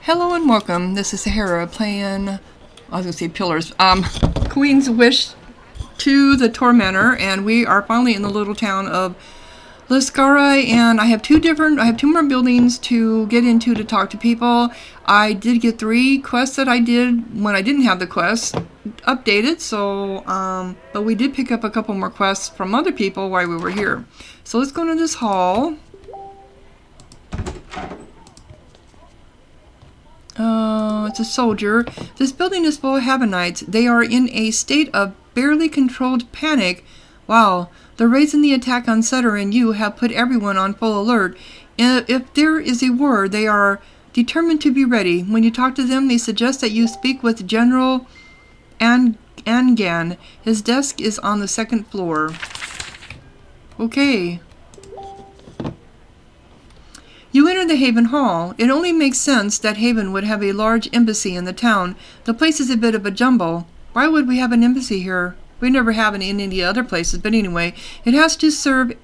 Hello and welcome. This is Sahara playing, I was going to say Pillars, Queen's Wish to the Tormentor, and we are finally in the little town of Lascara, and I have two more buildings to get into to talk to people. I did get 3 quests that I did when I didn't have the quests updated, so, but we did pick up a couple more quests from other people while we were here. So let's go into this hall. It's a soldier. This building is full of Havanites. They are in a state of barely controlled panic. Wow, the raids and the attack on Sutter and you have put everyone on full alert. If there is a war, they are determined to be ready. When you talk to them, they suggest that you speak with General Angan. His desk is on the 2nd floor. Okay. You enter the Haven Hall. It only makes sense that Haven would have a large embassy in the town. The place is a bit of a jumble. Why would we have an embassy here? We never have it in any other places, but anyway, it has to serve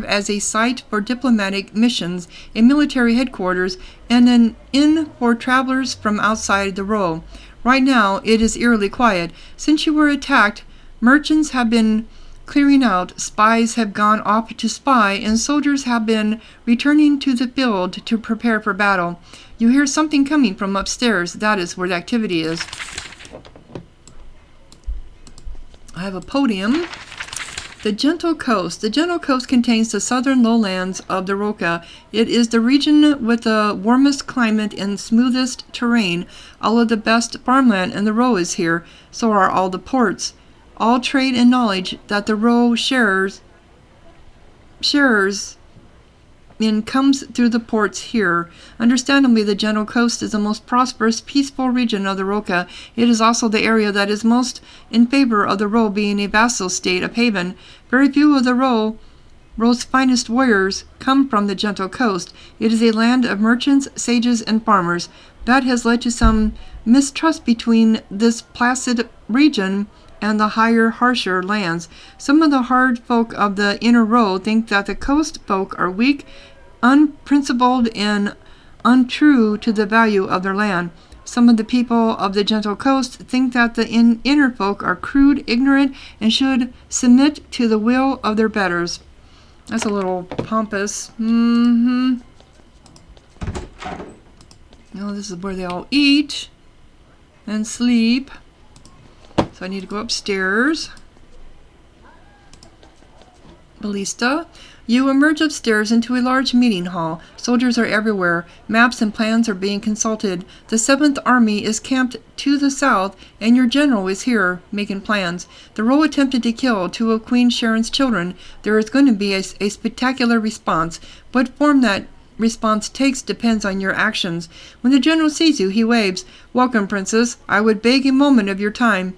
as a site for diplomatic missions, a military headquarters, and an inn for travelers from outside the row. Right now, it is eerily quiet. Since you were attacked, merchants have been clearing out, spies have gone off to spy, and soldiers have been returning to the field to prepare for battle. You hear something coming from upstairs. That is where the activity is. I have a podium. The Gentle Coast. The Gentle Coast contains the southern lowlands of the Roca. It is the region with the warmest climate and smoothest terrain. All of the best farmland in the row is here. So are all the ports. All trade and knowledge that the row shares in comes through the ports here. Understandably, the Gentle Coast is the most prosperous, peaceful region of the Roca. It is also the area that is most in favor of the row being a vassal state of Haven. Very few of the row's finest warriors come from the Gentle Coast. It is a land of merchants, sages, and farmers. That has led to some mistrust between this placid region and the higher, harsher lands. Some of the hard folk of the inner row think that the coast folk are weak, unprincipled, and untrue to the value of their land. Some of the people of the Gentle Coast think that the inner folk are crude, ignorant, and should submit to the will of their betters. That's a little pompous. Now this is where they all eat and sleep. So I need to go upstairs. Ballista. You emerge upstairs into a large meeting hall. Soldiers are everywhere. Maps and plans are being consulted. The 7th Army is camped to the south, and your general is here, making plans. The row attempted to kill 2 of Queen Sharon's children. There is going to be a spectacular response. What form that response takes depends on your actions. When the general sees you, he waves. Welcome, Princess. I would beg a moment of your time.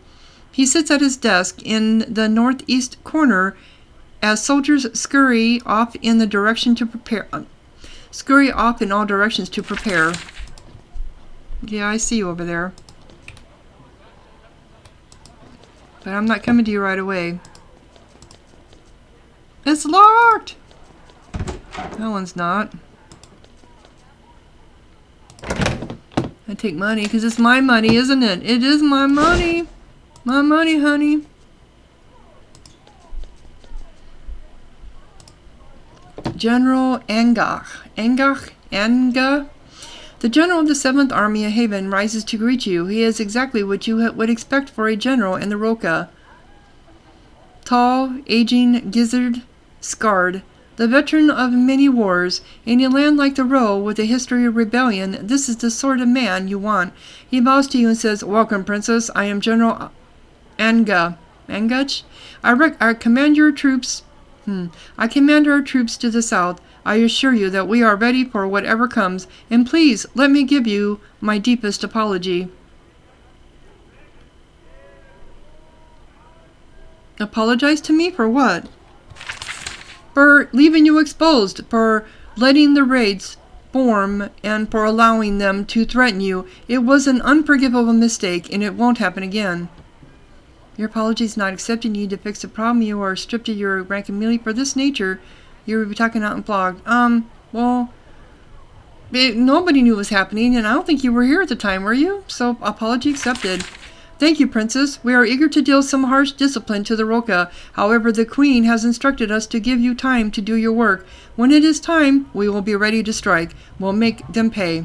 He sits at his desk in the northeast corner as soldiers scurry off in all directions to prepare. Yeah, I see you over there. But I'm not coming to you right away. It's locked! That one's not. I take money because it's my money, isn't it? It is my money. My money, honey. General Anga. The general of the 7th Army of Haven rises to greet you. He is exactly what you would expect for a general in the Roca. Tall, aging, gizzard, scarred. The veteran of many wars. In a land like the Row, with a history of rebellion, this is the sort of man you want. He bows to you and says, Welcome, Princess. I am General Angach? I command your troops. I command our troops to the south. I assure you that we are ready for whatever comes, and please let me give you my deepest apology. Apologize to me for what? For leaving you exposed, for letting the raids form, and for allowing them to threaten you. It was an unforgivable mistake, and it won't happen again. Your apology is not accepted. You need to fix the problem. You are stripped of your rank immediately for this nature. You will be talking out in blog. Well, Nobody knew it was happening, and I don't think you were here at the time, were you? So, apology accepted. Thank you, Princess. We are eager to deal some harsh discipline to the Roca. However, the Queen has instructed us to give you time to do your work. When it is time, we will be ready to strike. We'll make them pay.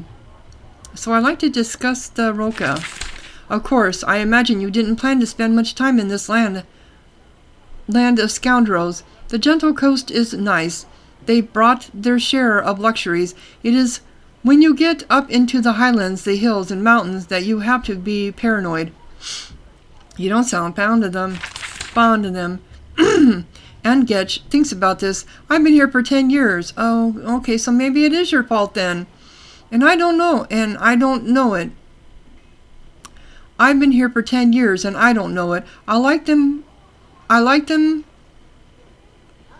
So I'd like to discuss the Roca. Of course, I imagine you didn't plan to spend much time in this land of scoundrels. The gentle coast is nice. They brought their share of luxuries. It is when you get up into the highlands, the hills and mountains, that you have to be paranoid. You don't sound fond of them. And Getch thinks about this. I've been here for 10 years. Oh, okay, so maybe it is your fault then. And I don't know it. I've been here for 10 years and I don't know it. I like them.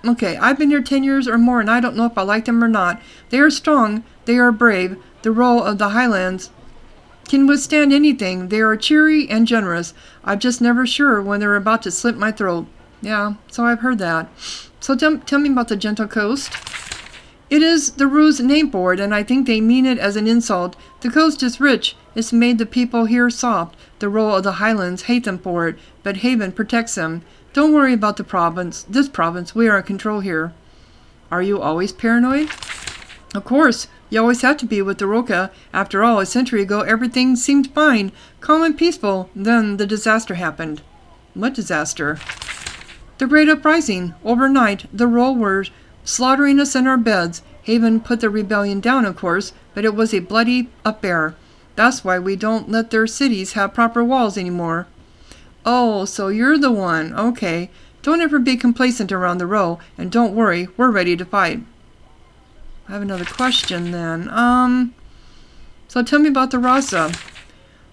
Okay, I've been here 10 years or more and I don't know if I like them or not. They are strong. They are brave. The roll of the Highlands can withstand anything. They are cheery and generous. I'm just never sure when they're about to slit my throat. Yeah, so I've heard that. So tell me about the Gentle Coast. It is the Rue's name board, and I think they mean it as an insult. The coast is rich. It's made the people here soft. The roll of the Highlands hate them for it, but Haven protects them. Don't worry about this province. We are in control here. Are you always paranoid? Of course. You always have to be with the Roca. After all, a century ago, everything seemed fine, calm and peaceful. Then the disaster happened. What disaster? The Great Uprising. Overnight, the Roll were slaughtering us in our beds. Haven put the rebellion down, of course, but it was a bloody affair. That's why we don't let their cities have proper walls anymore. Oh, so you're the one. Okay. Don't ever be complacent around the Row, and don't worry, we're ready to fight. I have another question then. So tell me about the Raasa.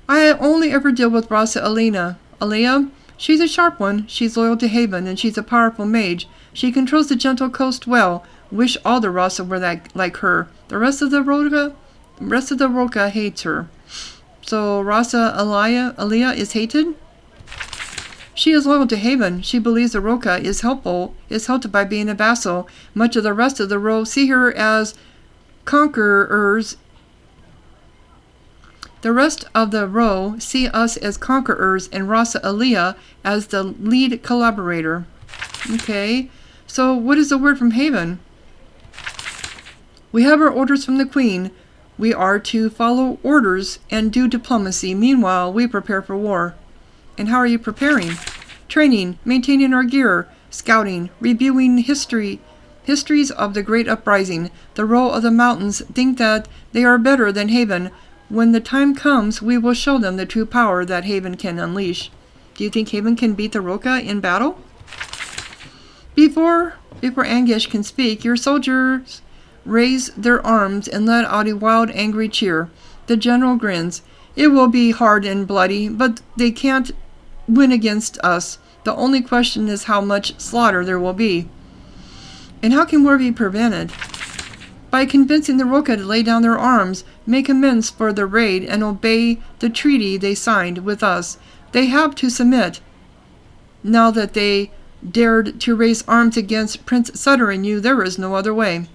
I only ever deal with Raasa Elha. She's a sharp one. She's loyal to Haven, and she's a powerful mage. She controls the Gentle Coast well. Wish all the Raasa were like her. The rest of the Roca hates her. So Raasa Elha is hated? She is loyal to Haven. She believes the Roca is helped by being a vassal. Much of the rest of the Row see her as conquerors. The rest of the Row see us as conquerors and Raasa Elha as the lead collaborator. Okay, so what is the word from Haven? We have our orders from the Queen. We are to follow orders and do diplomacy. Meanwhile, we prepare for war. And how are you preparing? Training, maintaining our gear, scouting, reviewing histories of the Great Uprising. The Row of the Mountains think that they are better than Haven. When the time comes, we will show them the true power that Haven can unleash. Do you think Haven can beat the Roca in battle? Before Angish can speak, your soldiers raise their arms and let out a wild, angry cheer. The general grins. It will be hard and bloody, but they can't win against us. The only question is how much slaughter there will be. And how can war be prevented? By convincing the Roca to lay down their arms, make amends for the raid, and obey the treaty they signed with us. They have to submit. Now that they dared to raise arms against Prince Sutter and you, there is no other way.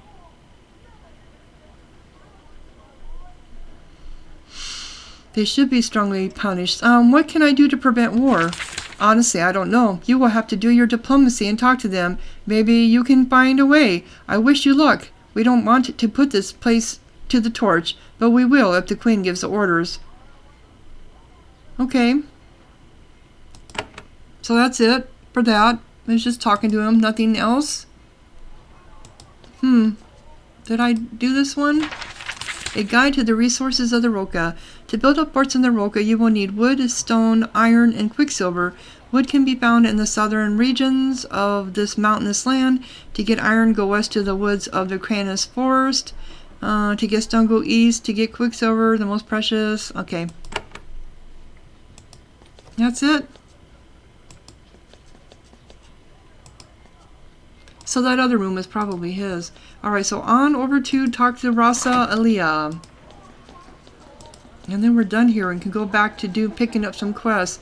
They should be strongly punished. What can I do to prevent war? Honestly, I don't know. You will have to do your diplomacy and talk to them. Maybe you can find a way. I wish you luck. We don't want to put this place to the torch, but we will if the Queen gives the orders. Okay. So that's it for that. I was just talking to him. Nothing else. Did I do this one? A guide to the resources of the Roca. To build up forts in the Roca, you will need wood, stone, iron, and quicksilver. Wood can be found in the southern regions of this mountainous land. To get iron, go west to the woods of the Cranus Forest. To get stone, go east. To get quicksilver, the most precious. Okay. That's it. So that other room is probably his. Alright, so on over to talk to Raasa Elha. And then we're done here and can go back to picking up some quests.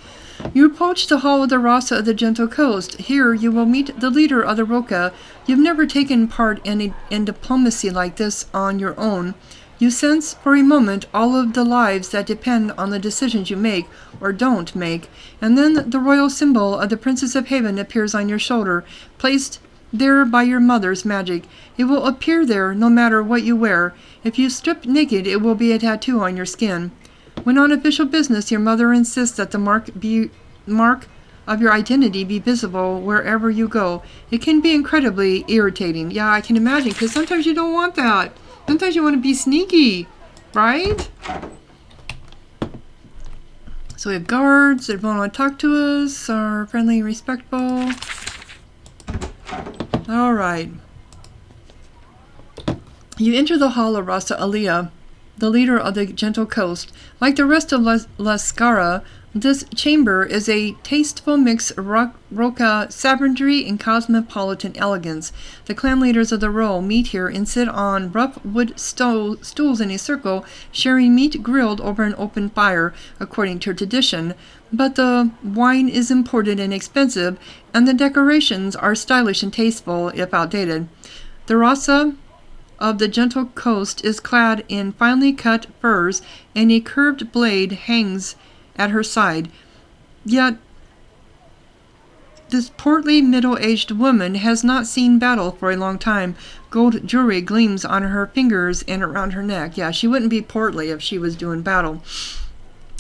You approach the hall of the Raasa of the Gentle Coast. Here you will meet the leader of the Roca. You've never taken part in diplomacy like this on your own. You sense for a moment all of the lives that depend on the decisions you make or don't make, and then the royal symbol of the Princess of Haven appears on your shoulder, placed there by your mother's magic. It will appear there no matter what you wear. If you strip naked, it will be a tattoo on your skin. When on official business, your mother insists that the mark of your identity be visible wherever you go. It can be incredibly irritating. Yeah, I can imagine, because sometimes you don't want that. Sometimes you want to be sneaky, right? So we have guards that want to talk to us, are friendly and respectful. All right. You enter the hall of Raasa Elha, the leader of the Gentle Coast. Like the rest of Lascara, this chamber is a tasteful mix of Roca savagery and cosmopolitan elegance. The clan leaders of the row meet here and sit on rough wood stools in a circle, sharing meat grilled over an open fire, according to tradition. But the wine is imported and expensive, and the decorations are stylish and tasteful, if outdated. The Raasa of the Gentle Coast is clad in finely cut furs, and a curved blade hangs at her side. Yet this portly middle-aged woman has not seen battle for a long time. Gold jewelry gleams on her fingers and around her neck. Yeah, she wouldn't be portly if she was doing battle.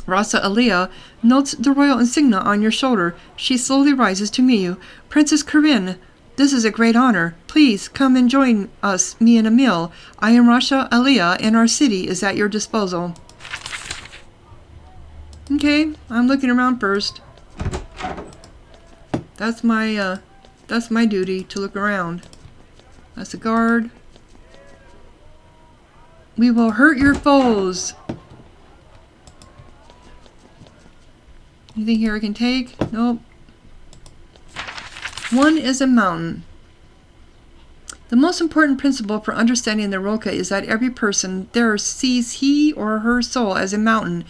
Raasa Elha notes the royal insignia on your shoulder. She slowly rises to meet you. Princess Corinne, this is a great honor. Please come and join me in a meal. I am Raasa Elha, and our city is at your disposal. Okay, I'm looking around first. That's my duty, to look around. That's a guard. We will hurt your foes. Anything here I can take? Nope. One is a mountain. The most important principle for understanding the Roca is that every person there sees he or her soul as a mountain.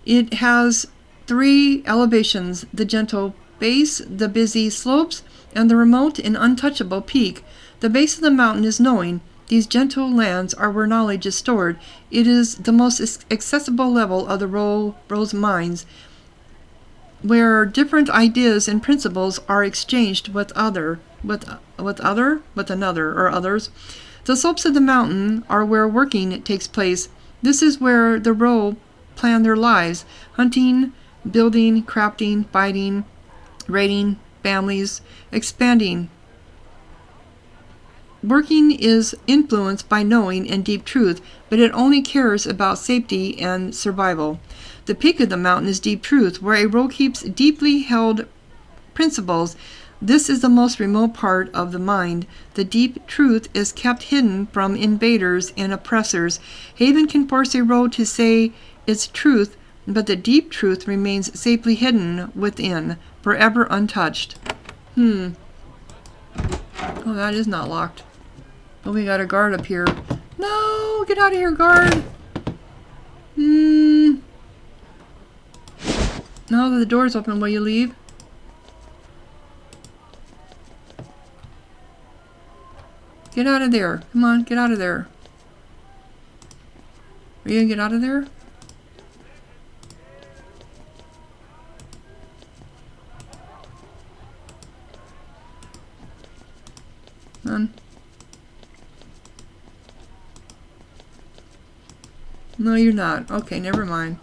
It has 3 elevations: the gentle base, the busy slopes, and the remote and untouchable peak. The base of the mountain is knowing. These gentle lands are where knowledge is stored. It is the most accessible level of the row's minds, where different ideas and principles are exchanged with others. The slopes of the mountain are where working takes place. This is where the row plan their lives: hunting, building, crafting, fighting, raiding, families, expanding. Working is influenced by knowing and deep truth, but it only cares about safety and survival. The peak of the mountain is deep truth, where a row keeps deeply held principles. This is the most remote part of the mind. The deep truth is kept hidden from invaders and oppressors. Haven can force a row to say its truth, but the deep truth remains safely hidden within, forever untouched. Oh, that is not locked. But we got a guard up here. No, get out of here, guard. Now that the door's open, will you leave? Get out of there. Come on, get out of there. Are you gonna get out of there? None. No, you're not. Okay, never mind.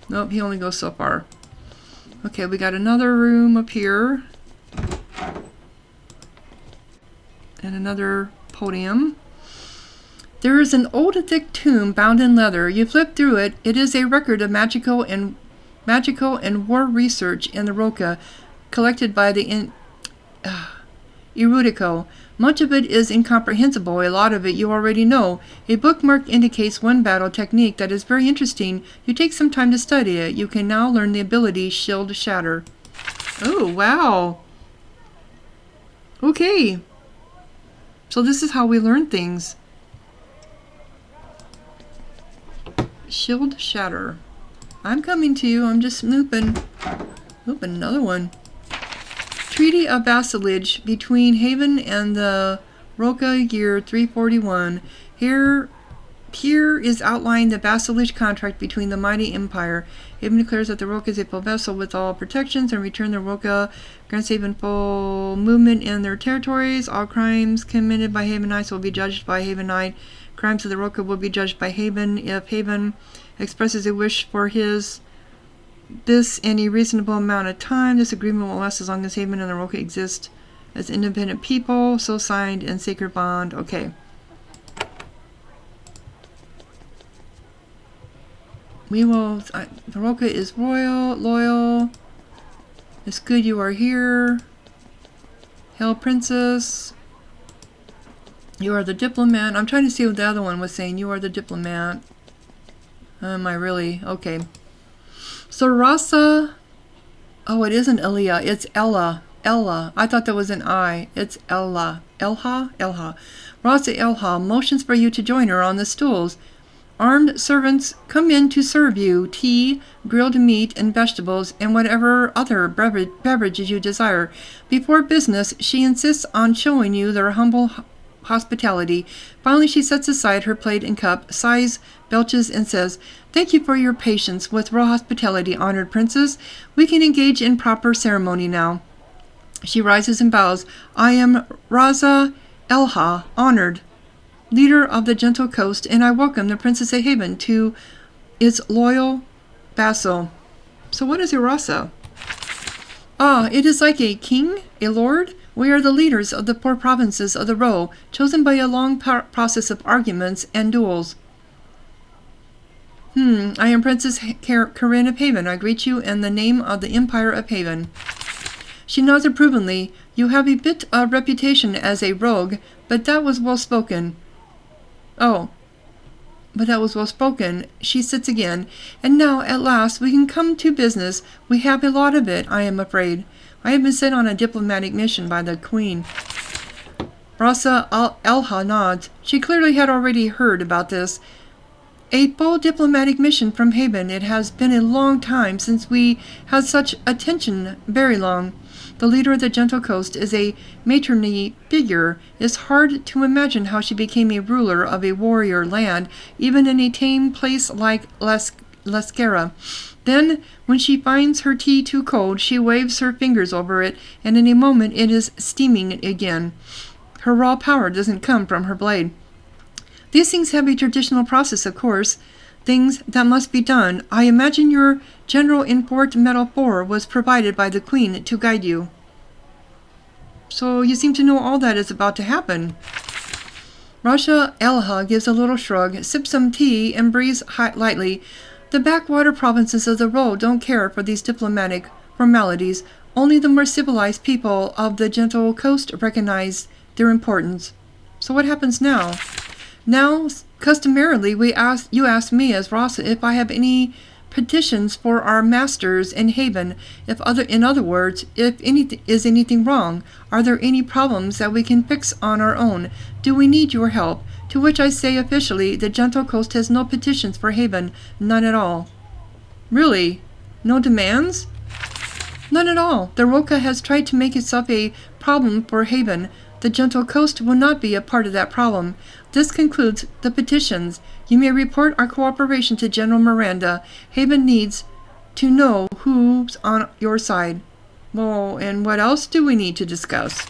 Nope, he only goes so far. Okay, we got another room up here. And another podium. There is an old thick tomb bound in leather. You flip through it. It is a record of magical and war research in the Roca, collected by the Erudico. Much of it is incomprehensible. A lot of it you already know. A bookmark indicates one battle technique that is very interesting. You take some time to study it. You can now learn the ability Shield Shatter. Oh, wow. Okay. So this is how we learn things. Shield Shatter. I'm coming to you. I'm just snooping. Open another one. Treaty of Vassalage between Haven and the Roca, year 341. Here Here is outlined the vassalage contract between the mighty empire. Haven declares that the Roka is a full vessel with all protections. In return, the Roka grants Haven full movement in their territories. All crimes committed by Havenites will be judged by Havenite. Crimes of the Roka will be judged by Haven. If Haven expresses a wish for this any reasonable amount of time, this agreement will last as long as Haven and the Roka exist as independent people. So signed in sacred bond. Okay. We will. The Roka is loyal. It's good you are here. Hail, Princess. You are the diplomat. I'm trying to see what the other one was saying. You are the diplomat. Am I really? Okay. So Raasa. Oh, it isn't Elha. It's Elha. Elha. I thought that was an I. It's Elha. Elha? Elha. Raasa Elha motions for you to join her on the stools. Armed servants come in to serve you tea, grilled meat and vegetables, and whatever other beverages you desire. Before business, she insists on showing you their humble hospitality. Finally, she sets aside her plate and cup, sighs, belches, and says, "Thank you for your patience with royal hospitality, honored princess. We can engage in proper ceremony now." She rises and bows. "I am Raasa Elha, honored leader of the gentle coast, and I welcome the Princess of Haven to its loyal vassal." So what is a Raasa? Ah, it is like a king, a lord. We are the leaders of the 4 provinces of the Ro, chosen by a long process of arguments and duels. I am Princess Corinne of Haven. I greet you in the name of the Empire of Haven. She nods approvingly. You have a bit of reputation as a rogue, but that was well spoken. Oh, but that was well spoken. She sits again. And now, at last, we can come to business. We have a lot of it, I am afraid. I have been sent on a diplomatic mission by the Queen. Raasa Elha nods. She clearly had already heard about this. A full diplomatic mission from Haven. It has been a long time since we had such attention, very long. The leader of the gentle coast is a matronly figure. It is hard to imagine how she became a ruler of a warrior land, even in a tame place like Lascara. Then, when she finds her tea too cold, she waves her fingers over it, and in a moment it is steaming again. Her raw power doesn't come from her blade. These things have a traditional process, of course. Things that must be done. I imagine your general in Fort Metal 4 was provided by the Queen to guide you. So you seem to know all that is about to happen. Raasa Elha gives a little shrug, sips some tea, and breathes lightly. The backwater provinces of the Ro don't care for these diplomatic formalities. Only the more civilized people of the gentle coast recognize their importance. So what happens now? Now, customarily, you ask me as Raasa if I have any petitions for our masters in Haven. In other words, if anything wrong, are there any problems that we can fix on our own? Do we need your help? To which I say officially, the gentle coast has no petitions for Haven, none at all. Really? No demands? None at all. The Roka has tried to make itself a problem for Haven. The gentle coast will not be a part of that problem. This concludes the petitions. You may report our cooperation to General Miranda. Haven needs to know who's on your side. Well, and what else do we need to discuss?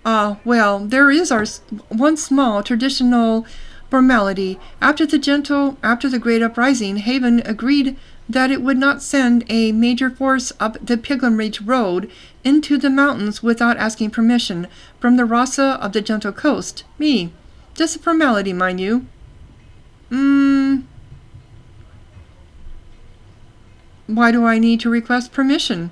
Well, there is our one small traditional formality. After the Great Uprising, Haven agreed that it would not send a major force up the Pilgrimage Road into the mountains without asking permission from the Raasa of the Gentle Coast, me. Just a formality, mind you. Why do I need to request permission?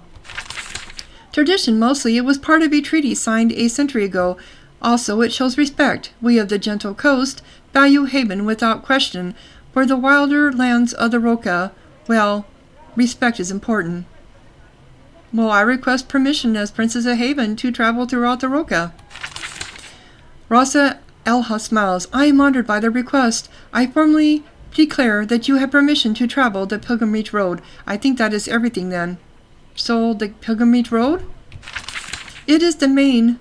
Tradition, mostly. It was part of a treaty signed a century ago. Also, it shows respect. We of the Gentle Coast value Haven without question. For the wilder lands of the Roka, well, respect is important. Well, I request permission as Princess of Haven to travel throughout the Roka. Raasa Elha smiles. I am honored by the request. I formally declare that you have permission to travel the Pilgrimage Road. I think that is everything then. So, the Pilgrimage Road? It is the main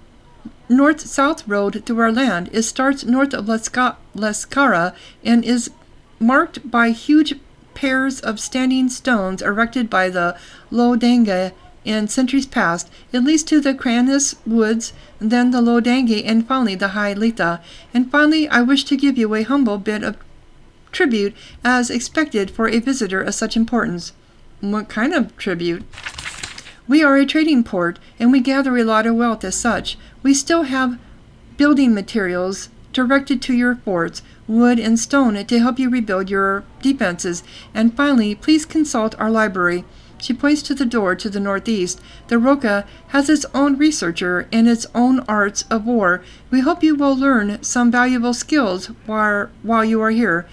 north-south road through our land. It starts north of Leskara and is marked by huge pairs of standing stones erected by the Lodange in centuries past. It leads to the Kranis woods, then the Lodange, and finally the High Letha. And finally, I wish to give you a humble bit of tribute as expected for a visitor of such importance. What kind of tribute? We are a trading port, and we gather a lot of wealth as such. We still have building materials directed to your forts, wood and stone, to help you rebuild your defenses. And finally, please consult our library. She points to the door to the northeast. The Roca has its own researcher and its own arts of war. We hope you will learn some valuable skills while you are here.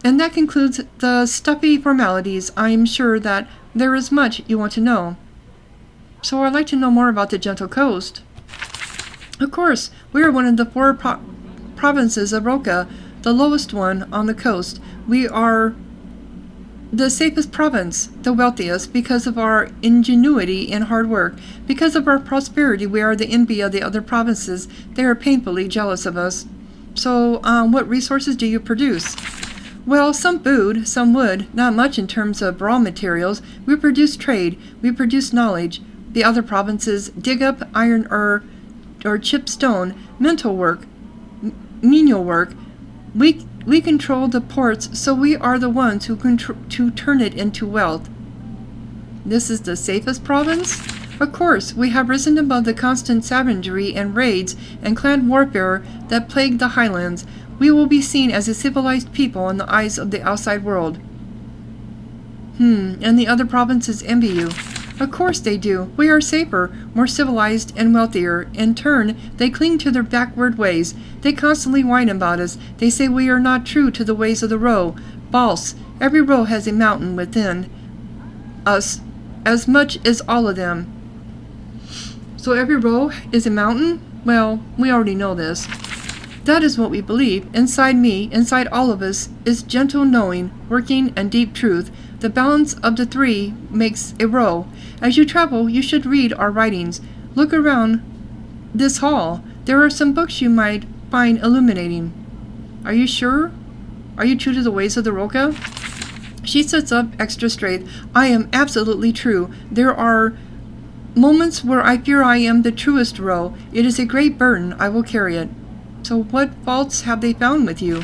And that concludes the stuffy formalities. I am sure that there is much you want to know. So I'd like to know more about the Gentle Coast. Of course, we are one of the four provinces of Roca, the lowest one on the coast. We are the safest province, the wealthiest, because of our ingenuity and hard work. Because of our prosperity, we are the envy of the other provinces. They are painfully jealous of us. So, what resources do you produce? Well, some food, some wood, not much in terms of raw materials. We produce trade, we produce knowledge. The other provinces dig up iron or chip stone, mental work, menial work. We control the ports, so we are the ones who to turn it into wealth. This is the safest province? Of course, we have risen above the constant savagery and raids and clan warfare that plague the highlands. We will be seen as a civilized people in the eyes of the outside world. And the other provinces envy you. Of course they do. We are safer, more civilized, and wealthier. In turn, they cling to their backward ways. They constantly whine about us. They say we are not true to the ways of the row. False. Every row has a mountain within us, as much as all of them. So every row is a mountain? Well, we already know this. That is what we believe. Inside me, inside all of us, is gentle knowing, working, and deep truth. The balance of the three makes a row. As you travel, you should read our writings. Look around this hall. There are some books you might find illuminating. Are you sure? Are you true to the ways of the Roca? She sits up extra straight. I am absolutely true. There are moments where I fear I am the truest row. It is a great burden. I will carry it. So what faults have they found with you?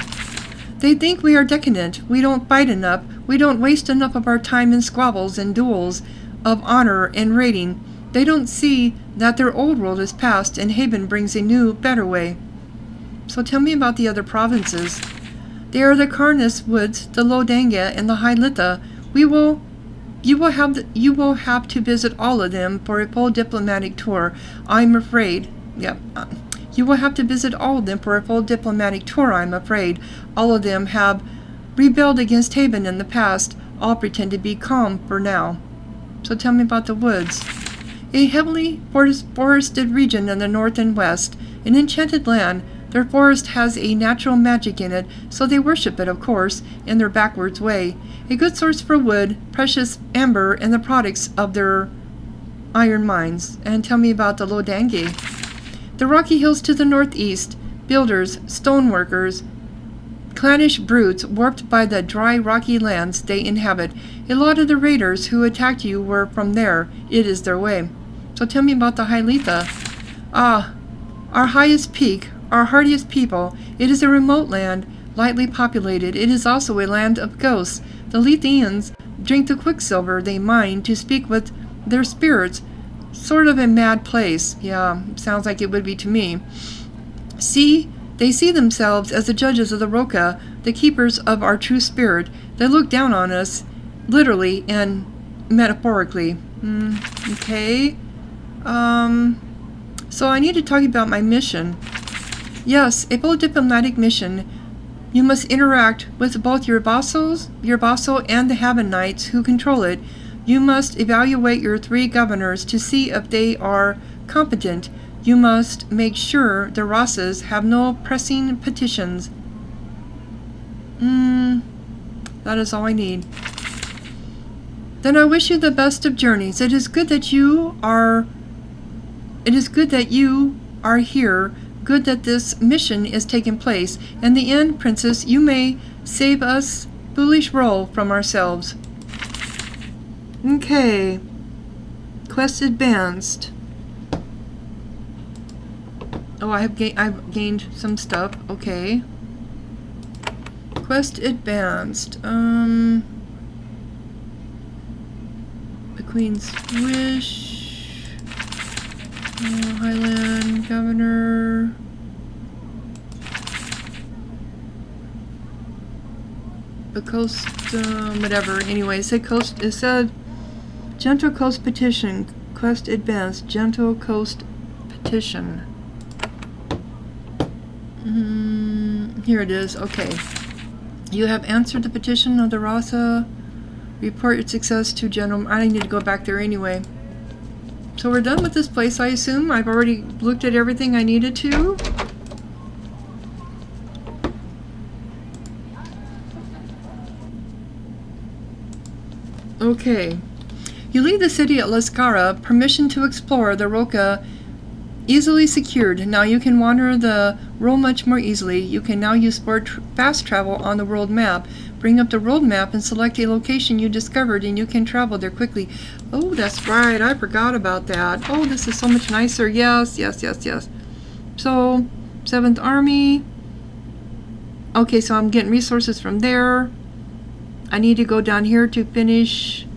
They think we are decadent. We don't fight enough. We don't waste enough of our time in squabbles and duels of honor and raiding. They don't see that their old world is past and Haven brings a new, better way. So tell me about the other provinces. They are the Kranis woods, the Lodanga, and the High Letha. You will have to visit all of them for a full diplomatic tour. I'm afraid. You will have to visit all of them for a full diplomatic tour, I'm afraid. All of them have rebelled against Haven in the past. All pretend to be calm for now. So tell me about the woods. A heavily forested region in the north and west. An enchanted land. Their forest has a natural magic in it, so they worship it, of course, in their backwards way. A good source for wood, precious amber, and the products of their iron mines. And tell me about the Lodange. The rocky hills to the northeast, builders, stoneworkers, clannish brutes warped by the dry, rocky lands they inhabit. A lot of the raiders who attacked you were from there. It is their way. So tell me about the High Letha. Our highest peak, our hardiest people. It is a remote land, lightly populated. It is also a land of ghosts. The Lethians drink the quicksilver they mine to speak with their spirits. Sort of a mad place. Yeah, sounds like it would be to me. They see themselves as the judges of the Roca, the keepers of our true spirit. They look down on us, literally and metaphorically. Okay. So I need to talk about my mission. Yes, a full diplomatic mission. You must interact with both your vassal and the Haven Knights who control it. You must evaluate your 3 governors to see if they are competent. You must make sure the Raasas have no pressing petitions. That is all I need. Then I wish you the best of journeys. It is good that you are are here. Good that this mission is taking place. In the end, Princess, you may save us foolish roll from ourselves. Okay. Quest advanced. Oh, I've gained some stuff. Okay. Quest advanced. The Queen's Wish. Highland Governor. The coast, whatever. Anyway, it said Gentle Coast Petition. Quest advanced. Gentle Coast Petition. Here it is. Okay. You have answered the petition of the Raasa. Report your success to General... I need to go back there anyway. So we're done with this place, I assume. I've already looked at everything I needed to. Okay. You leave the city at Lascara. Permission to explore the Roca easily secured. Now you can wander the world much more easily. You can now use fast travel on the world map. Bring up the world map and select a location you discovered and you can travel there quickly. Oh, that's right. I forgot about that. Oh, this is so much nicer. Yes, yes, yes, yes. So, 7th Army. Okay, so I'm getting resources from there. I need to go down here to finish...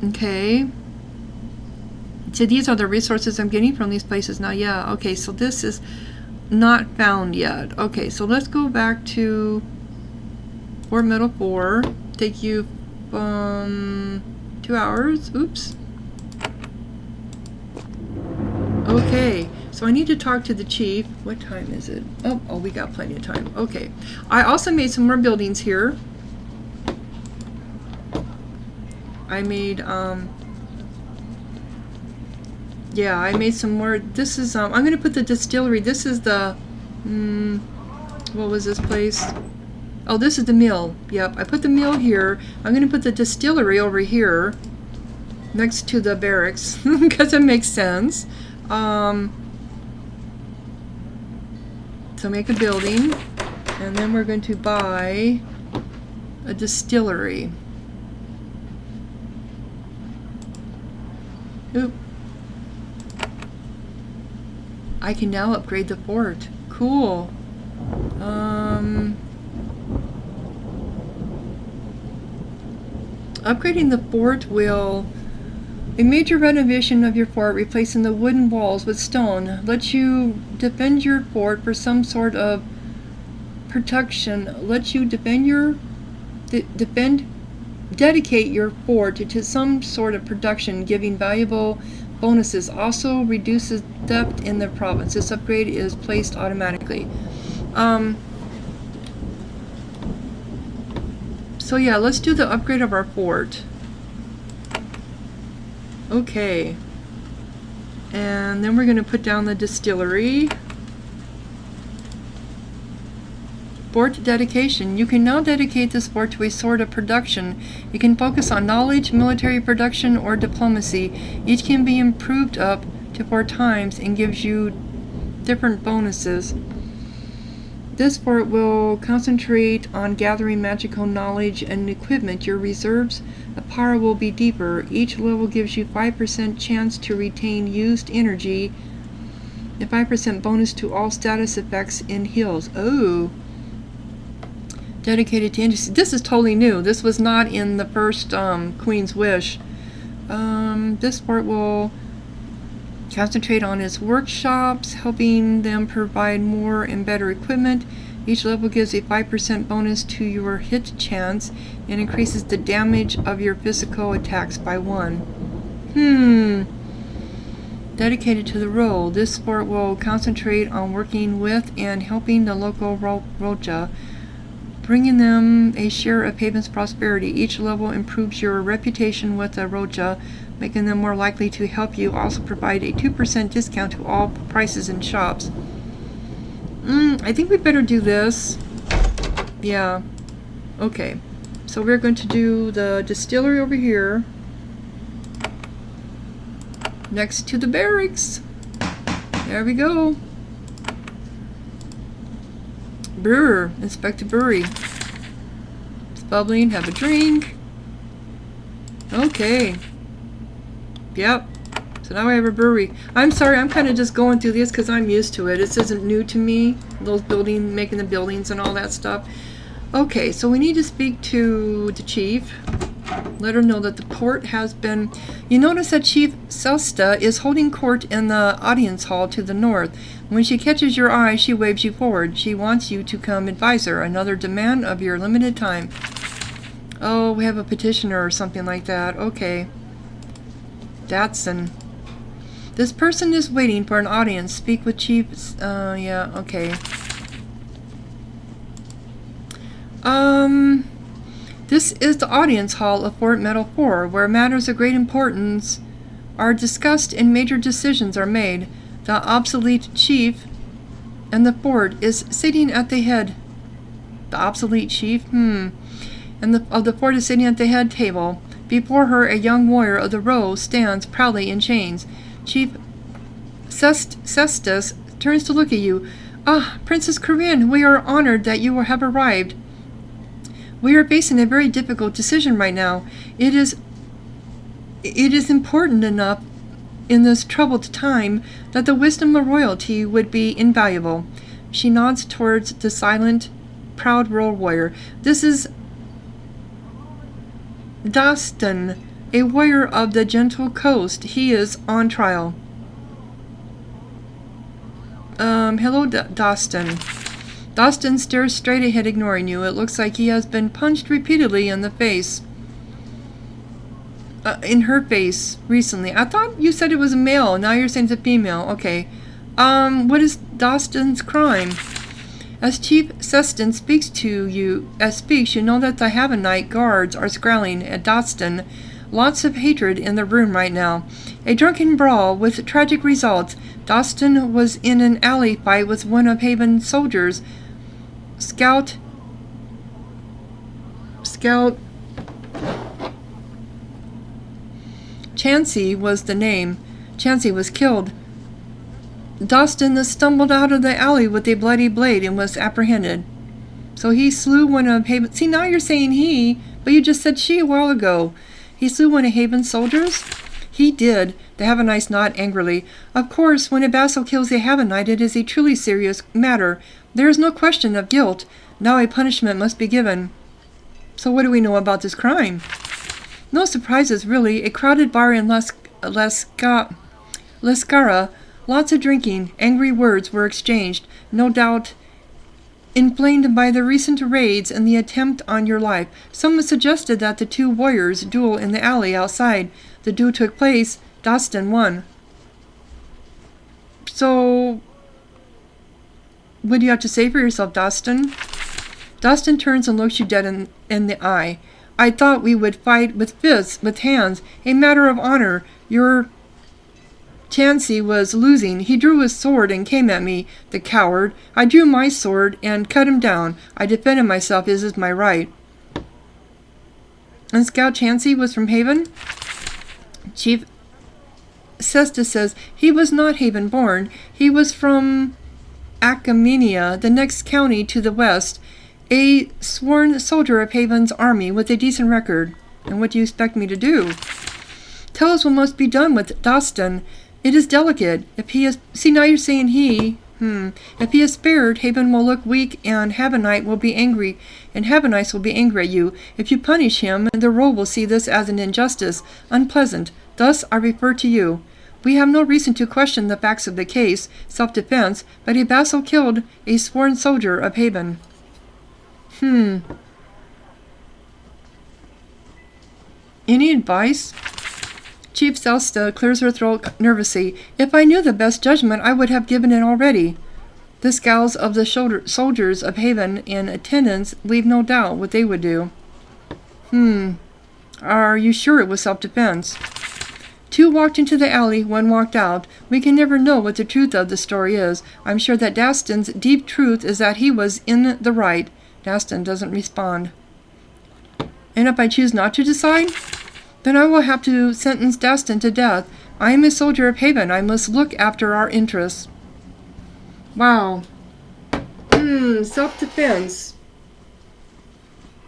Okay. So these are the resources I'm getting from these places now. Yeah, okay, so this is not found yet. Okay, so let's go back to Fort Metal 4. Take you 2 hours. Oops. Okay, so I need to talk to the chief. What time is it? Oh, we got plenty of time. Okay. I also made some more buildings here. I made, yeah, I made some more. This is, I'm going to put the distillery. This is the, what was this place? Oh, this is the mill. Yep, I put the mill here. I'm going to put the distillery over here next to the barracks because it makes sense. So make a building, and then we're going to buy a distillery. Oop. I can now upgrade the fort. Cool. Upgrading the fort will... A major renovation of your fort, replacing the wooden walls with stone, lets you defend your fort for some sort of protection. Lets you dedicate your fort to some sort of production, giving valuable bonuses. Also reduces theft in the province. This upgrade is placed automatically. So yeah, let's do the upgrade of our fort. Okay. And then we're going to put down the distillery. Fort dedication. You can now dedicate this fort to a sort of production. You can focus on knowledge, military production, or diplomacy. Each can be improved up to 4 times and gives you different bonuses. This fort will concentrate on gathering magical knowledge and equipment. Your reserves of power will be deeper. Each level gives you 5% chance to retain used energy, and 5% bonus to all status effects and heals. Oh. Dedicated to industry. This is totally new. This was not in the first Queen's Wish. This fort will concentrate on its workshops, helping them provide more and better equipment. Each level gives a 5% bonus to your hit chance and increases the damage of your physical attacks by 1. Dedicated to the role. This fort will concentrate on working with and helping the local Roja, bringing them a share of Haven's prosperity. Each level improves your reputation with the Roja, making them more likely to help you. Also provide a 2% discount to all prices in shops. I think we better do this. Yeah. Okay. So we're going to do the distillery over here. next to the barracks. There we go. Brewer, inspect the brewery. It's bubbling, have a drink. Okay. Yep. So now I have a brewery. I'm sorry, I'm kind of just going through this because I'm used to it. This isn't new to me. Those making the buildings and all that stuff. Okay, so we need to speak to the chief. Let her know that the port has been... You notice that Chief Selsta is holding court in the audience hall to the north. When she catches your eye, she waves you forward. She wants you to come advise her. Another demand of your limited time. Oh, we have a petitioner or something like that. Okay. Datsun. This person is waiting for an audience. Speak with Chief... yeah, okay. This is the audience hall of Fort Metal 4, where matters of great importance are discussed and major decisions are made. The obsolete chief and the fort is sitting at the head. The obsolete chief? And the fort is sitting at the head table. Before her, a young warrior of the row stands proudly in chains. Chief Cestus turns to look at you. Ah, Princess Corinne, we are honored that you have arrived. We are facing a very difficult decision right now. It is important enough in this troubled time that the wisdom of royalty would be invaluable. She nods towards the silent, proud royal warrior. This is Dastan, a warrior of the gentle coast. He is on trial. Hello, Dastan. Dastan stares straight ahead, ignoring you. It looks like he has been punched repeatedly in the face. In her face, recently. I thought you said it was a male. Now you're saying it's a female. Okay. What is Dastan's crime? As Chief Seston speaks to you, you know that the Havanite guards are scowling at Dastan. Lots of hatred in the room right now. A drunken brawl with tragic results. Dastan was in an alley fight with one of Haven's soldiers. Scout Chansey was the name. Chansey was killed. Dastan stumbled out of the alley with a bloody blade and was apprehended. So he slew one of Haven... See, now you're saying he, but you just said she a while ago. He slew one of Haven's soldiers? He did. The Havanites nod angrily. Of course, when a vassal kills a Havanite, it is a truly serious matter. There is no question of guilt. Now a punishment must be given. So what do we know about this crime? No surprises, really. A crowded bar in Lescara. Lots of drinking. Angry words were exchanged. No doubt inflamed by the recent raids and the attempt on your life. Someone suggested that the two warriors duel in the alley outside. The duel took place. Dastan won. So, what do you have to say for yourself, Dastan? Dastan turns and looks you dead in the eye. I thought we would fight with fists, with hands, a matter of honor. Your Chansey was losing. He drew his sword and came at me, the coward. I drew my sword and cut him down. I defended myself, as is my right. And Scout Chansey was from Haven? Chief Sesta says he was not Haven born. He was from Akamenia, the next county to the west. A sworn soldier of Haven's army with a decent record. And what do you expect me to do? Tell us what must be done with Dastan. It is delicate. If he is... See, now you're saying he... If he is spared, Haven will look weak and Havanite will be angry. And Havanites will be angry at you. If you punish him, the roll will see this as an injustice. Unpleasant. Thus, I refer to you. We have no reason to question the facts of the case, self-defense, but a vassal killed a sworn soldier of Haven. Any advice? Chief Selsta clears her throat nervously. If I knew the best judgment, I would have given it already. The scowls of the soldiers of Haven in attendance leave no doubt what they would do. Are you sure it was self-defense? Two walked into the alley, one walked out. We can never know what the truth of the story is. I'm sure that Dastan's deep truth is that he was in the right. Dastan doesn't respond. And if I choose not to decide? Then I will have to sentence Dastan to death. I am a soldier of Haven. I must look after our interests. Wow. Self-defense.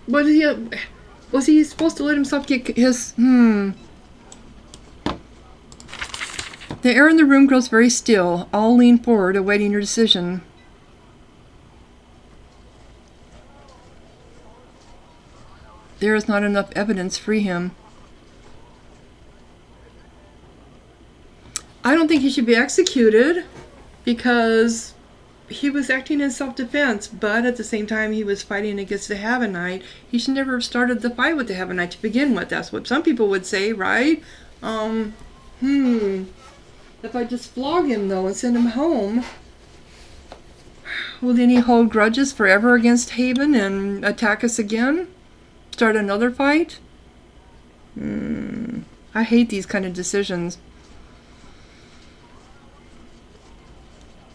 Was he supposed to let himself get his... The air in the room grows very still. All lean forward, awaiting your decision. There is not enough evidence. Free him. I don't think he should be executed because he was acting in self-defense, but at the same time he was fighting against the Havenite. He should never have started the fight with the Havenite to begin with. That's what some people would say, right? If I just flog him, though, and send him home, will then he hold grudges forever against Haven and attack us again? Start another fight? I hate these kind of decisions.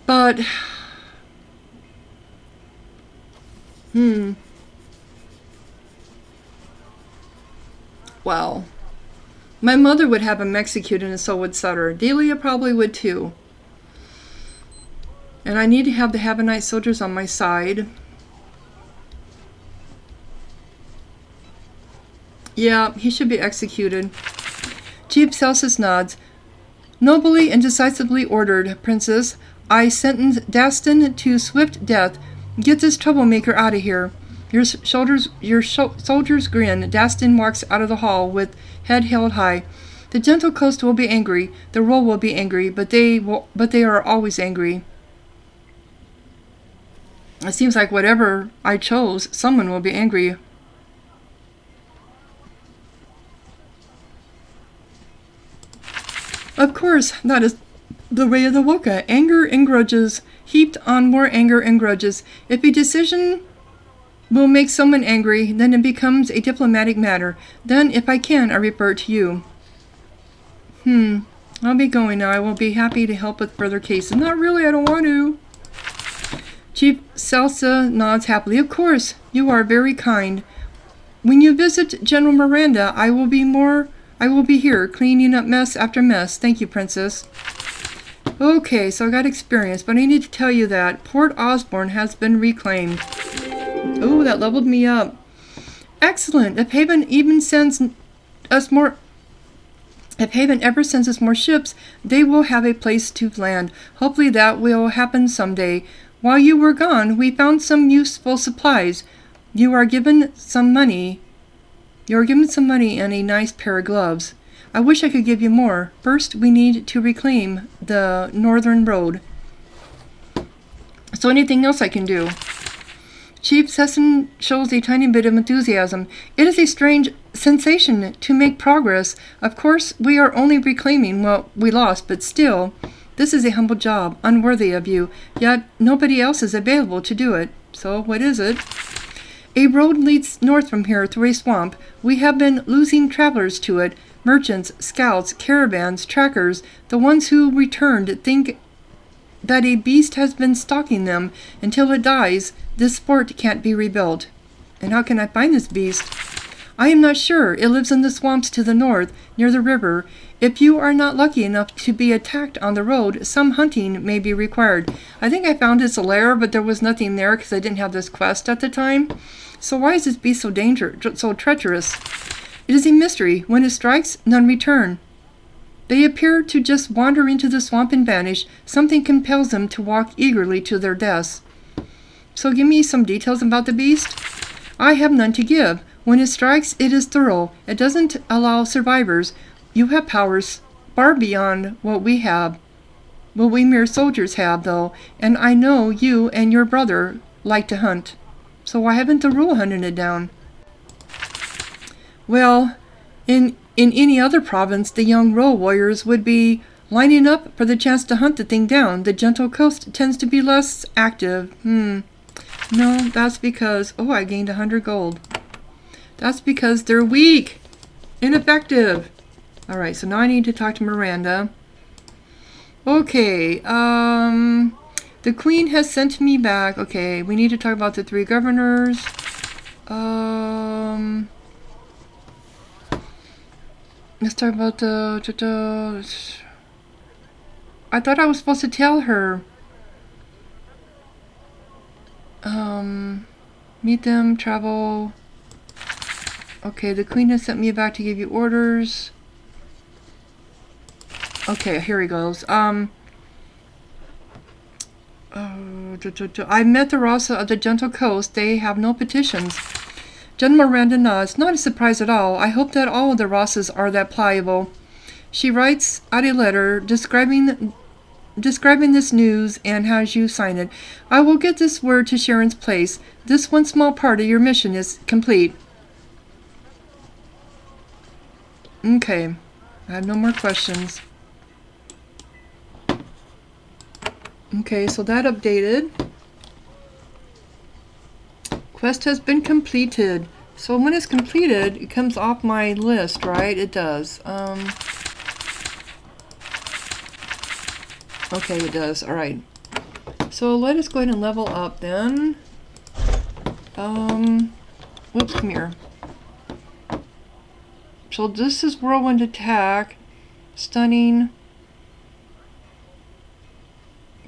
But... Wow. My mother would have him executed, and so would Sutter. Delia probably would too. And I need to have the Havenite soldiers on my side. Yeah, he should be executed. Chief Celsus nods. Nobly and decisively ordered, Princess. I sentence Dastan to swift death. Get this troublemaker out of here. Your soldiers grin. Dastan walks out of the hall with head held high. The gentle coast will be angry. The roll will be angry, but they are always angry. It seems like whatever I chose, someone will be angry. Of course, that is the way of the Woka. Anger and grudges, heaped on more anger and grudges. If a decision will make someone angry, then it becomes a diplomatic matter. Then, if I can, I refer to you. I'll be going now. I will be happy to help with further cases. Not really, I don't want to. Chief Salsa nods happily. Of course, you are very kind. When you visit General Miranda, I will be here, cleaning up mess after mess. Thank you, Princess. Okay, so I got experience, but I need to tell you that Port Osborne has been reclaimed. Oh, that leveled me up. Excellent. If Haven ever sends us more ships, they will have a place to land. Hopefully that will happen someday. While you were gone, we found some useful supplies. You are given some money and a nice pair of gloves. I wish I could give you more. First, we need to reclaim the northern road. So anything else I can do? Chief Sesson shows a tiny bit of enthusiasm. It is a strange sensation to make progress. Of course, we are only reclaiming what we lost, but still, this is a humble job, unworthy of you. Yet, nobody else is available to do it. So, what is it? A road leads north from here through a swamp. We have been losing travelers to it. Merchants, scouts, caravans, trackers. The ones who returned think that a beast has been stalking them. Until it dies, this fort can't be rebuilt. And how can I find this beast? I am not sure. It lives in the swamps to the north, near the river. If you are not lucky enough to be attacked on the road, some hunting may be required. I think I found its lair, but there was nothing there because I didn't have this quest at the time. So why is this beast so treacherous? It is a mystery. When it strikes, none return. They appear to just wander into the swamp and vanish. Something compels them to walk eagerly to their deaths. So give me some details about the beast. I have none to give. When it strikes, it is thorough. It doesn't allow survivors. You have powers far beyond what we have. What we mere soldiers have, though. And I know you and your brother like to hunt. So why haven't the rule hunted it down? Well, in any other province, the young Row warriors would be lining up for the chance to hunt the thing down. The gentle coast tends to be less active. No, that's because... Oh, I gained 100 gold. That's because they're weak. Ineffective. Alright, so now I need to talk to Miranda. Okay, the Queen has sent me back. Okay, we need to talk about the 3 governors. Let's talk about the. I thought I was supposed to tell her. Meet them, travel. Okay, the queen has sent me back to give you orders. Okay, here he goes. I met the Raasa of the Gentle Coast. They have no petitions. General Miranda nods. Not a surprise at all. I hope that all of the Raasas are that pliable. She writes out a letter describing this news and has you sign it. I will get this word to Sharon's place. This one small part of your mission is complete. Okay. I have no more questions. Okay, so that updated. Quest has been completed. So when it's completed, it comes off my list, right? It does. Okay, it does. All right. So let us go ahead and level up then. Whoops, come here. So this is whirlwind attack. Stunning.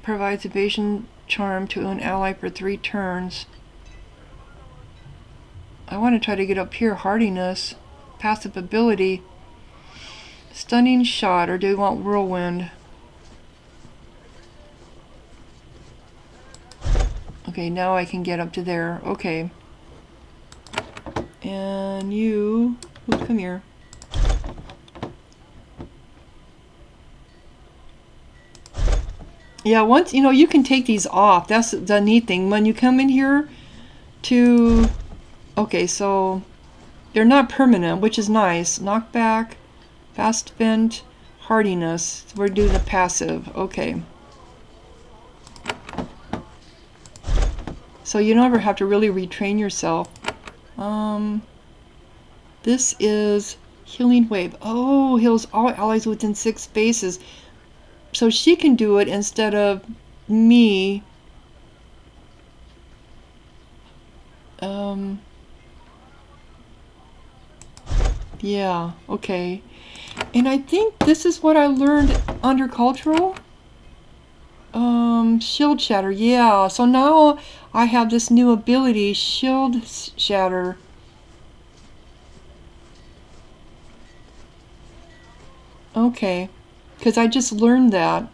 Provides evasion charm to an ally for 3 turns. I want to try to get up here. Hardiness. Passive ability. Stunning shot, or do we want whirlwind? Okay, now I can get up to there. Okay. And you... Oops, come here. Yeah, once, you know, you can take these off. That's the neat thing. When you come in here to... Okay, so they're not permanent, which is nice. Knockback, fast vent, hardiness. So we're doing the passive. Okay. So you never have to really retrain yourself. This is Healing Wave. Oh, heals all allies within 6 spaces. So she can do it instead of me. Yeah, okay. And I think this is what I learned under cultural. Shield shatter. Yeah, so now I have this new ability, shield shatter. Okay, because I just learned that.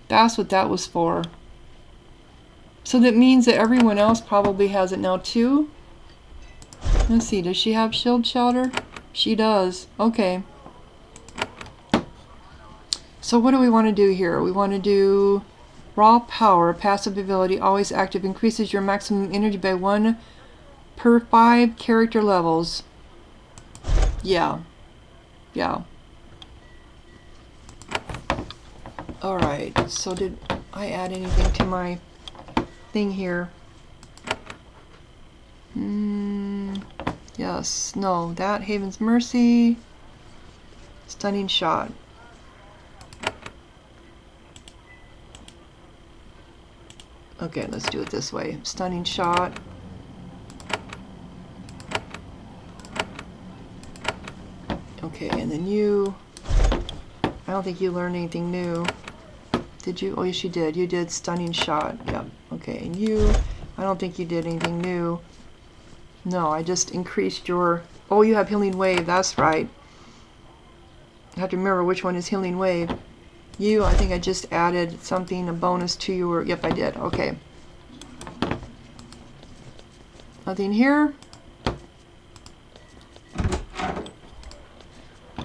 That's what that was for. So that means that everyone else probably has it now too. Let's see, does she have shield shatter? She does. Okay. So what do we want to do here? We want to do raw power, passive ability, always active, increases your maximum energy by 1 per 5 character levels. Yeah. Yeah. Alright, so did I add anything to my thing here? Yes, no, that Haven's Mercy, stunning shot. Okay, let's do it this way. Stunning shot. Okay, and then you, I don't think you learned anything new. Did you? Oh, yes, you did. You did stunning shot. Yep. Okay, and you, I don't think you did anything new. No, I just increased your... Oh, you have Healing Wave. That's right. I have to remember which one is Healing Wave. You, I think I just added something, a bonus to your... Yep, I did. Okay. Nothing here.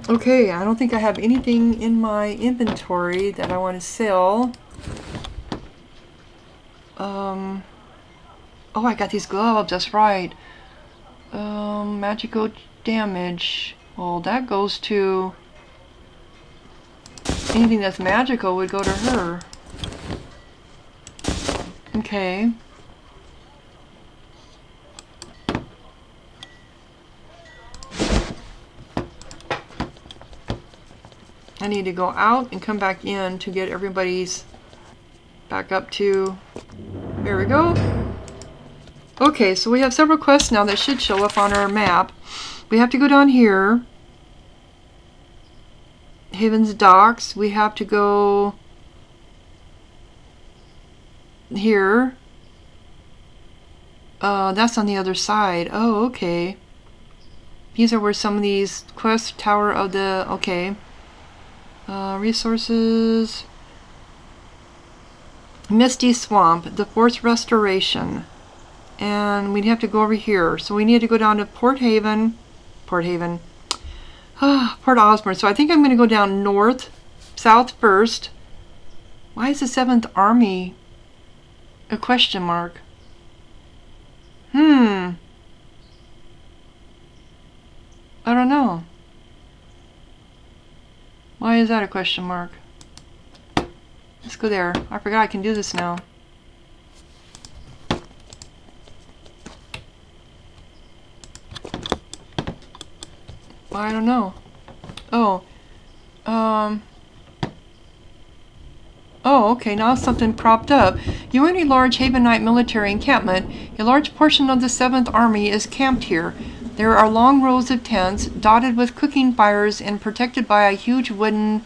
Okay, I don't think I have anything in my inventory that I want to sell. Oh, I got these gloves. That's right. Magical damage. Well, that goes to... Anything that's magical would go to her. Okay. I need to go out and come back in to get everybody's back up to... There we go. Okay, so we have several quests now that should show up on our map. We have to go down here. Haven's Docks. We have to go here. That's on the other side. Oh, okay. These are where some of these quests, Tower of the... Okay. Resources. Misty Swamp, the Forced Restoration. And we'd have to go over here. So we need to go down to Port Haven. Port Osborne. So I think I'm going to go down south first. Why is the 7th Army a question mark? I don't know. Why is that a question mark? Let's go there. I forgot I can do this now. I don't know. Oh, okay, now something cropped up. You are in a large Havenite military encampment. A large portion of the 7th Army is camped here. There are long rows of tents, dotted with cooking fires and protected by a huge wooden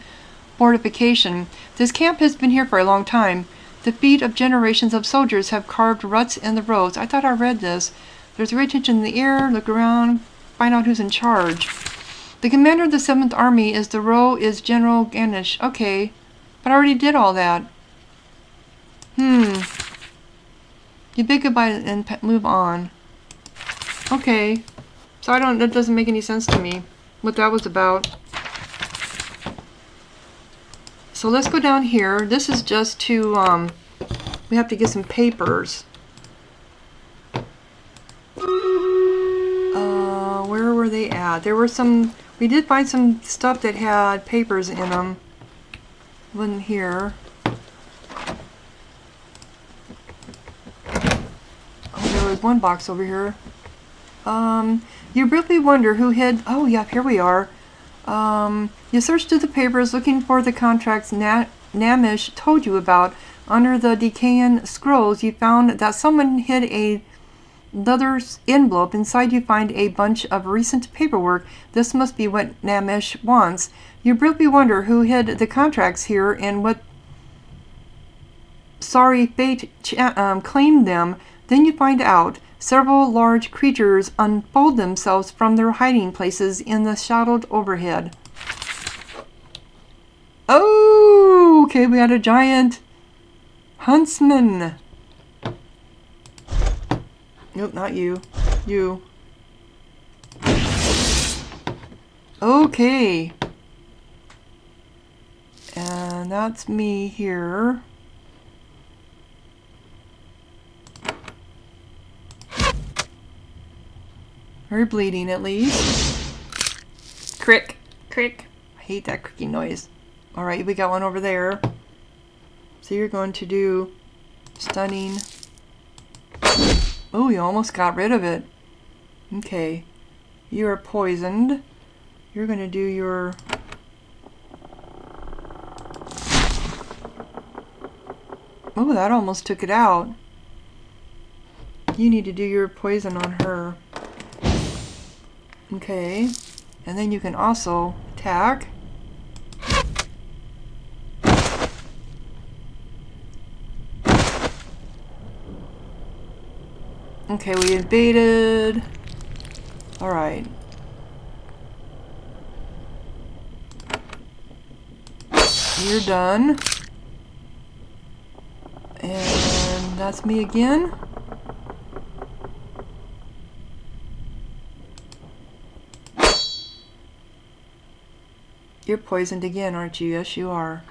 fortification. This camp has been here for a long time. The feet of generations of soldiers have carved ruts in the roads. I thought I read this. There's great tension in the air. Look around. Find out who's in charge. The commander of the 7th Army is General Ganish. Okay. But I already did all that. You bid goodbye and move on. Okay. So that doesn't make any sense to me. What that was about. So let's go down here. This is just to, we have to get some papers. Where were they at? There were some, we did find some stuff that had papers in them. One here. Oh, there was one box over here. You really wonder who hid... Oh, yeah, here we are. You searched through the papers looking for the contracts Namish told you about. Under the decaying scrolls, you found that someone hid a leather envelope. Inside you find a bunch of recent paperwork. This must be what Namish wants. You really wonder who hid the contracts here and what sorry fate claimed them. Then you find out. Several large creatures unfold themselves from their hiding places in the shadowed overhead. Oh, okay, we had a giant huntsman. Nope, not you. You. Okay. And that's me here. Very bleeding, at least. Crick. Crick. I hate that cricking noise. Alright, we got one over there. So you're going to do stunning. Oh, you almost got rid of it. Okay. You are poisoned. You're going to do your... Oh, that almost took it out. You need to do your poison on her. Okay. And then you can also attack. Okay, we invaded. Alright. You're done. And that's me again. You're poisoned again, aren't you? Yes, you are.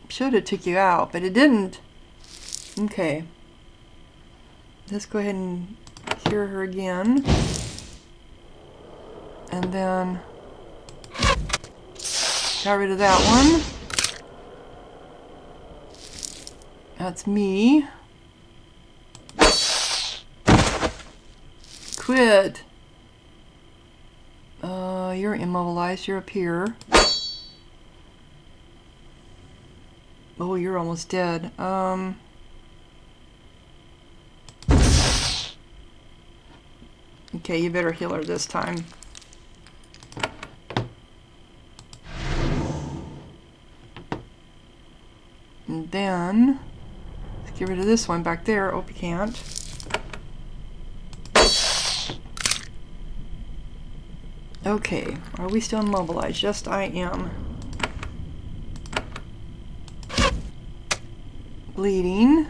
Should have took you out, but it didn't. Okay. Let's go ahead and cure her again. And then got rid of that one. That's me. Quit. You're immobilized. You're up here. Oh, you're almost dead. Okay, you better heal her this time. And then, let's get rid of this one back there. Oh, you can't. Okay, are we still immobilized? Yes, I am. Bleeding.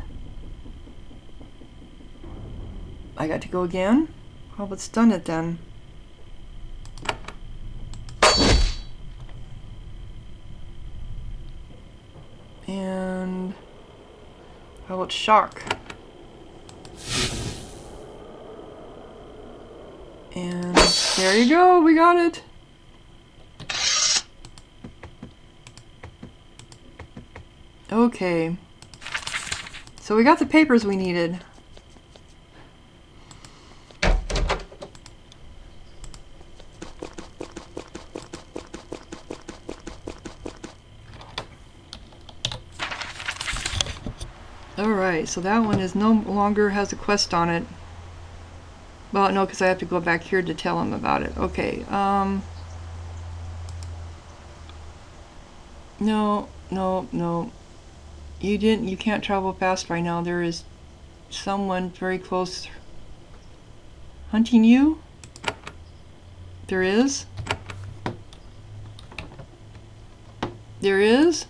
I got to go again? How about stun it then? And how about shock? And there you go, we got it. Okay. So we got the papers we needed. Alright, so that one is no longer has a quest on it. Well, no, because I have to go back here to tell him about it. Okay, no. You can't travel fast right now. There is someone very close hunting you. There is? There is?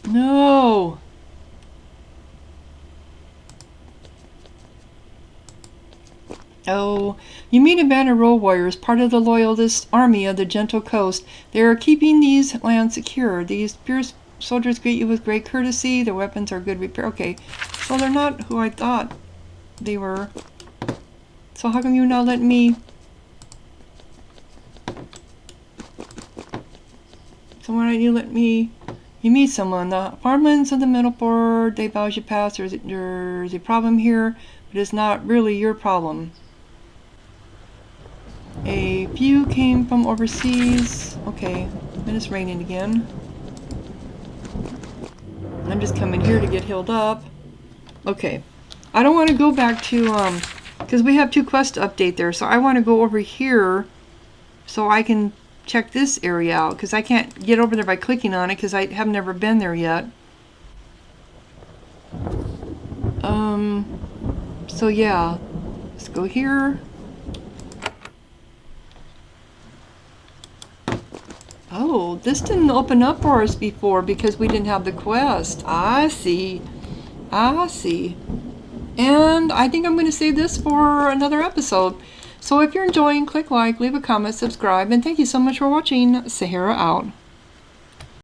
No! Oh, you meet a band of road warriors, part of the loyalist army of the gentle coast. They are keeping these lands secure. These fierce soldiers greet you with great courtesy. Their weapons are good repair. Okay, so they're not who I thought they were. So how come you not let me... So why don't you let me... You meet someone. The farmlands of the middle board, they bow as you pass. There's a problem here, but it's not really your problem. A few came from overseas. Okay, and it's raining again. I'm just coming here to get healed up. Okay, I don't want to go back to, because we have 2 quests to update there, so I want to go over here so I can check this area out, because I can't get over there by clicking on it because I have never been there yet. So yeah, let's go here. Oh, this didn't open up for us before because we didn't have the quest. I see. I see. And I think I'm going to save this for another episode. So if you're enjoying, click like, leave a comment, subscribe, and thank you so much for watching. Sahara out.